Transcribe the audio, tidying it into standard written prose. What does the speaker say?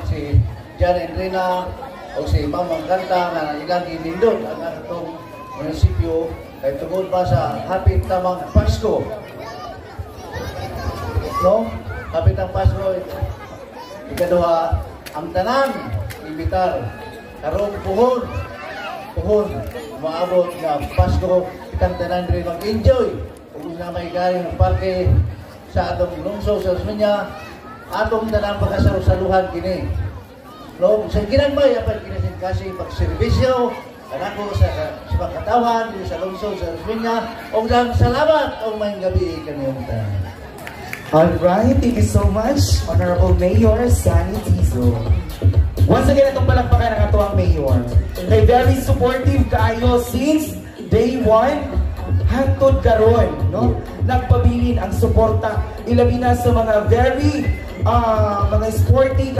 si Jan Enrina o si Mamang Kanta na ilang inindot ang atong munisipyo kay tungod pa sa hapit tamang Pasko. No? Hapit ang Pasko, ikaduha, ang tanan, imbitar, karong puhon, maabot na Pasko, kitang tanan rin mag-enjoy. Kung na may galing ng parke sa atong lungsod sa Osmeña, atong tanan pagkasalusaluhan kini. No, sa ginagmay apan kinasin kasi pagserbisyo kanako sa katawan sa lungsod sa Osmeña og lang salamat og may gabi kaniyong tanan. Alright, thank you so much, Honorable Mayor Sani Tizo. Once again, itong palakpakan ng atuang Mayor. Kay very supportive kayo since day 1 hangtod karon, no? Nagpabilin ang suporta ilabi na sa mga very mga sporty